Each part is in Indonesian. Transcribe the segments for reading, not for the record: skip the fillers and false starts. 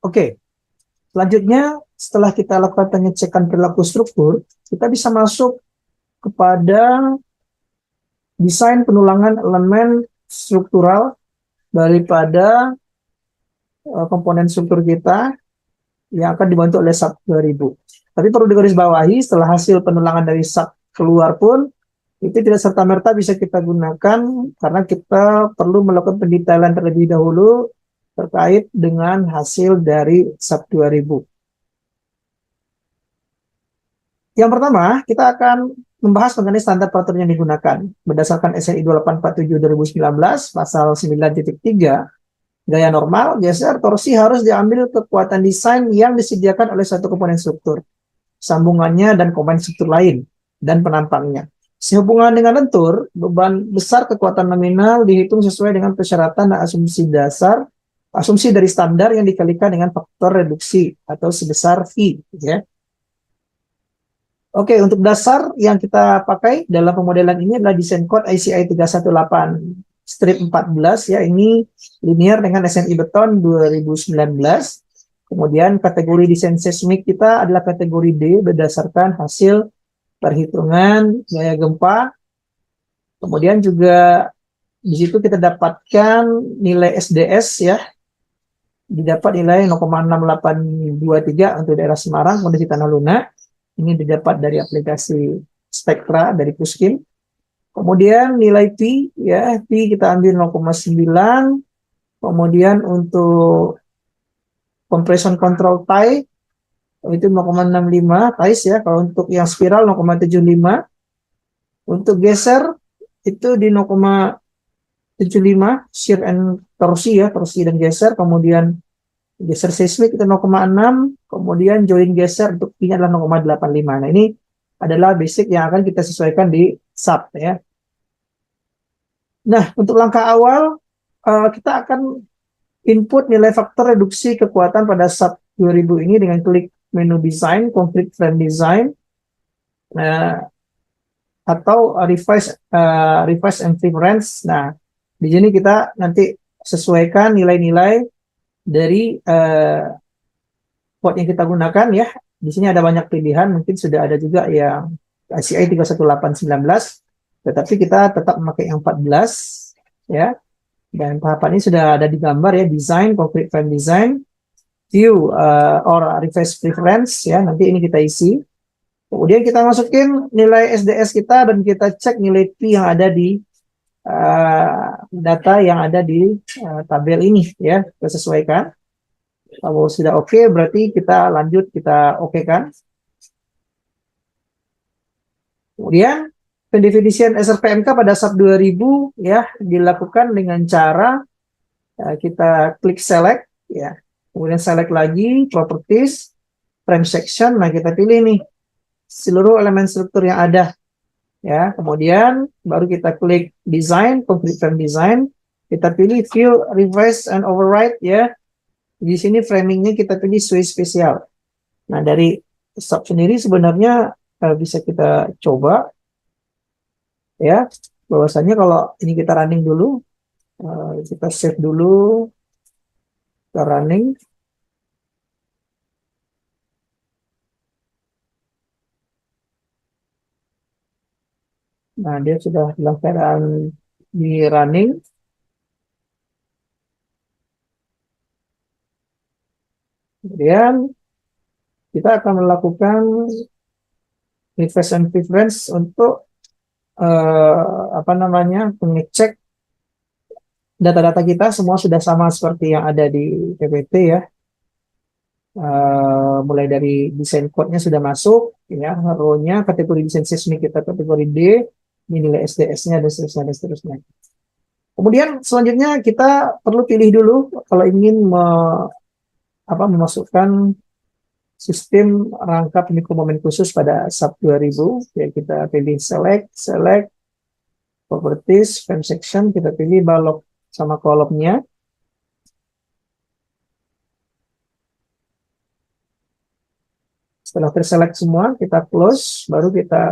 Oke, selanjutnya setelah kita lakukan pengecekan perilaku struktur, kita bisa masuk kepada desain penulangan elemen struktural daripada komponen struktur kita yang akan dibantu oleh SAP 2000. Tapi perlu digarisbawahi, setelah hasil penulangan dari SAP keluar pun, itu tidak serta-merta bisa kita gunakan karena kita perlu melakukan pendetailan terlebih dahulu terkait dengan hasil dari SAP 2000. Yang pertama, kita akan membahas mengenai standar peraturan yang digunakan. Berdasarkan SNI 2847 2019, pasal 9.3, gaya normal, geser, torsi harus diambil kekuatan desain yang disediakan oleh satu komponen struktur, sambungannya dan komponen struktur lain, dan penampangnya. Sehubungan dengan lentur, beban besar kekuatan nominal dihitung sesuai dengan persyaratan dan asumsi dari standar yang dikalikan dengan faktor reduksi atau sebesar V. Ya. Oke, untuk dasar yang kita pakai dalam pemodelan ini adalah desain code ICI 318-14 ya, ini linear dengan SNI beton 2019. Kemudian kategori desain seismik kita adalah kategori D berdasarkan hasil perhitungan gaya gempa. Kemudian juga di situ kita dapatkan nilai SDS ya, didapat nilai 0,6823 untuk daerah Semarang, kondisi tanah lunak. Ini didapat dari aplikasi Spektra dari Puskin. Kemudian nilai P ya, P kita ambil 0,9. Kemudian untuk compression control tie itu 0,65 ties ya. Kalau untuk yang spiral 0,75. Untuk geser itu di 0,75 shear and torsi ya, torsi dan geser. Kemudian geser seismik itu 0,6, kemudian join geser untuk P-nya adalah 0,85. Nah, ini adalah basic yang akan kita sesuaikan di SAP ya. Nah, untuk langkah awal kita akan input nilai faktor reduksi kekuatan pada SAP 2000 ini dengan klik menu design, concrete frame design, atau revise and reference. Nah, di sini kita nanti sesuaikan nilai-nilai dari code yang kita gunakan ya. Di sini ada banyak pilihan, mungkin sudah ada juga yang ICI 31819, tetapi kita tetap memakai yang 14 ya. Dan tahapan ini sudah ada di gambar ya, design, concrete frame design, view or reverse preference ya, nanti ini kita isi. Kemudian kita masukin nilai SDS kita dan kita cek nilai P yang ada di data yang ada di tabel ini ya, kita sesuaikan. Kalau sudah oke, berarti kita lanjut, kita okekan. Kemudian pendefinisian SRPMK pada SAP 2000 ya dilakukan dengan cara kita klik select ya. Kemudian select lagi properties, frame section. Nah, kita pilih nih seluruh elemen struktur yang ada ya. Kemudian baru kita klik design, complete frame design. Kita pilih view, revise and override ya. Di sini framingnya kita pilih sway spesial. Nah, dari SAP sendiri sebenarnya bisa kita coba ya, bahwasanya kalau ini kita running dulu, kita save dulu, kita running. Nah, dia sudah dalam keadaan di running. Kemudian kita akan melakukan reverse and preference untuk mengecek data-data kita semua sudah sama seperti yang ada di PPT ya. Mulai dari desain code-nya sudah masuk ya, row-nya kategori desain seismik kita kategori D, ini nilai SDS-nya dan seterusnya. Kemudian selanjutnya kita perlu pilih dulu kalau ingin memasukkan sistem rangka pemikul momen khusus pada SAP 2000 ya, kita pilih select properties, frame section, kita pilih balok sama kolomnya. Setelah terselect semua, kita close, baru kita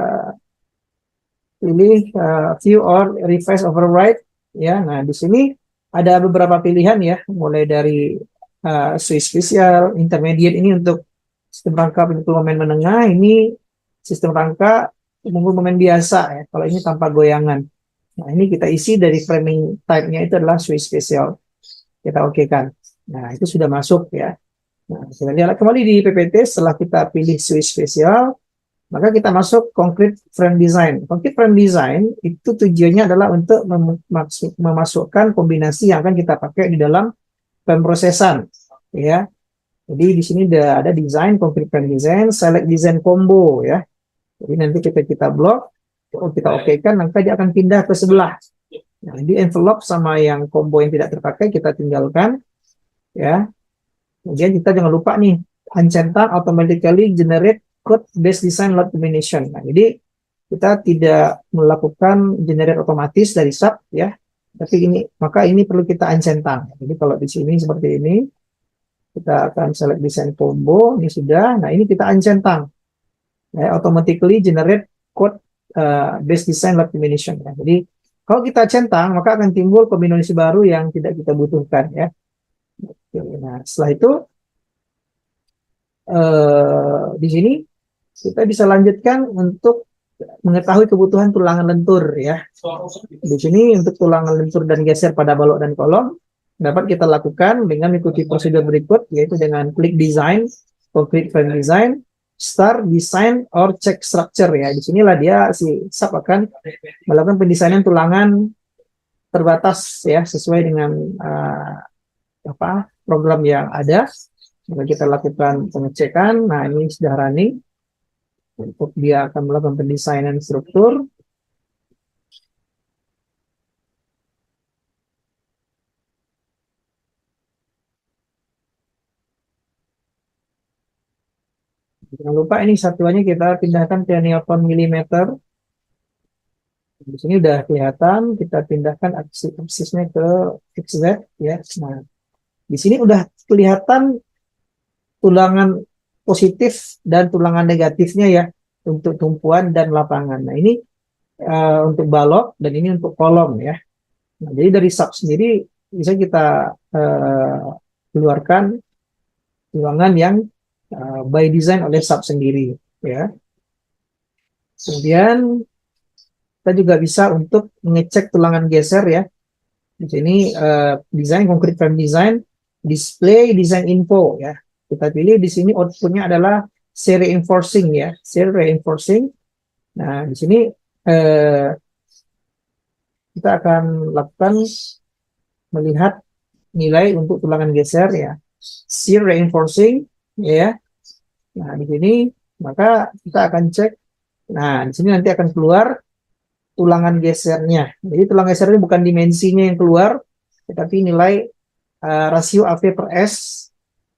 pilih view or revise override ya. Nah, di sini ada beberapa pilihan ya, mulai dari switch spesial, intermediate ini untuk sistem rangka pemukul momen menengah, ini sistem rangka pemukul momen biasa ya, kalau ini tanpa goyangan. Nah, ini kita isi dari framing type-nya itu adalah switch spesial. Kita oke kan. Nah, itu sudah masuk ya. Nah, kita lihat kembali di PPT setelah kita pilih switch spesial, maka kita masuk concrete frame design. Concrete frame design itu tujuannya adalah untuk memasukkan kombinasi yang akan kita pakai di dalam pemrosesan ya. Jadi di sini ada desain concrete frame design, select design combo ya. Jadi nanti kita blok, kita oke-kan, maka dia akan pindah ke sebelah. Nah, di envelope sama yang combo yang tidak terpakai kita tinggalkan ya. Kemudian kita jangan lupa nih, uncentang automatically generate code based design load combination. Nah, jadi kita tidak melakukan generate otomatis dari sub ya. Tapi maka ini perlu kita uncentang. Jadi kalau di sini seperti ini, kita akan select design combo, ini sudah. Nah, ini kita uncentang. Ya, automatically generate code based design load combination. Ya. Jadi kalau kita centang, maka akan timbul kombinasi baru yang tidak kita butuhkan ya. Nah, setelah itu di sini kita bisa lanjutkan untuk mengetahui kebutuhan tulangan lentur ya. Di sini untuk tulangan lentur dan geser pada balok dan kolom dapat kita lakukan dengan mengikuti prosedur berikut, yaitu dengan klik design, concrete frame design, start design or check structure ya. Di sinilah dia si sub akan melakukan pendesainan tulangan terbatas ya, sesuai dengan program yang ada. Maka kita lakukan pengecekan. Nah, ini sudah running. Untuk dia akan melakukan pendesainan struktur. Jangan lupa ini satuannya kita pindahkan ke Newton milimeter. Di sini udah kelihatan, kita pindahkan aksisnya ke XZ ya. Nah, di sini udah kelihatan tulangan positif dan tulangan negatifnya ya untuk tumpuan dan lapangan. Nah, ini untuk balok dan ini untuk kolom ya. Nah, jadi dari sub sendiri bisa kita keluarkan tulangan yang by design oleh sub sendiri ya. Kemudian kita juga bisa untuk mengecek tulangan geser ya. Di sini desain concrete frame design, display design info ya. Kita pilih di sini outputnya adalah shear reinforcing ya, shear reinforcing. Nah, di sini kita akan lakukan melihat nilai untuk tulangan geser ya, shear reinforcing ya. Nah, di sini maka kita akan cek. Nah, di sini nanti akan keluar tulangan gesernya. Jadi tulangan gesernya bukan dimensinya yang keluar, tetapi nilai rasio AV per S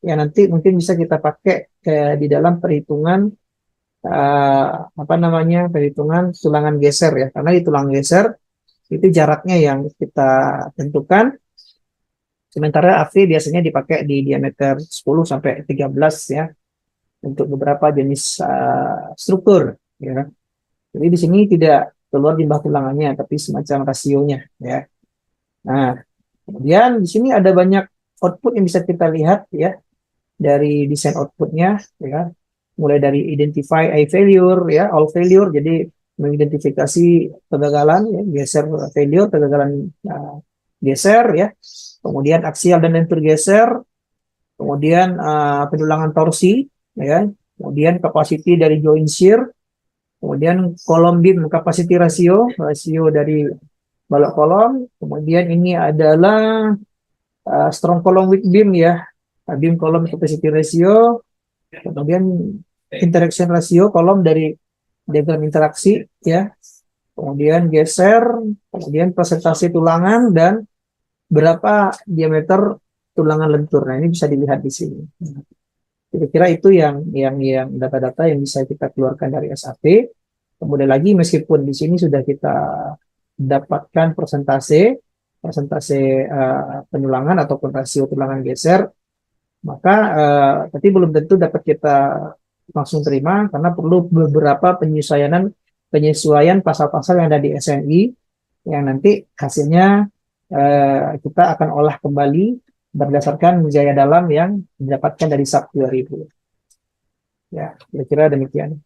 ya, nanti mungkin bisa kita pakai di dalam perhitungan perhitungan tulangan geser ya, karena di tulang geser itu jaraknya yang kita tentukan, sementara AV biasanya dipakai di diameter 10 sampai 13 ya untuk beberapa jenis struktur ya. Jadi di sini tidak keluar jumlah tulangannya, tapi semacam rasionya ya. Nah, kemudian di sini ada banyak output yang bisa kita lihat ya dari desain outputnya ya, mulai dari identify a failure ya, all failure, jadi mengidentifikasi kegagalan ya, geser failure, kegagalan geser ya, kemudian aksial dan lentur geser, kemudian pendulangan torsi ya, kemudian capacity dari joint shear, kemudian kolom beam capacity rasio dari balok kolom, kemudian ini adalah strong column weak beam ya, beam kolom capacity ratio, kemudian interaction ratio kolom dari diagram interaksi ya, kemudian geser, kemudian presentasi tulangan dan berapa diameter tulangan lentur. Nah, ini bisa dilihat di sini. Kira-kira itu yang data-data yang bisa kita keluarkan dari SAP. Kemudian lagi meskipun di sini sudah kita dapatkan persentase penulangan ataupun rasio tulangan geser, maka tapi belum tentu dapat kita langsung terima karena perlu beberapa penyesuaian pasal-pasal yang ada di SNI yang nanti hasilnya kita akan olah kembali berdasarkan gaya dalam yang didapatkan dari SAP 2000. Ya, kira-kira demikian.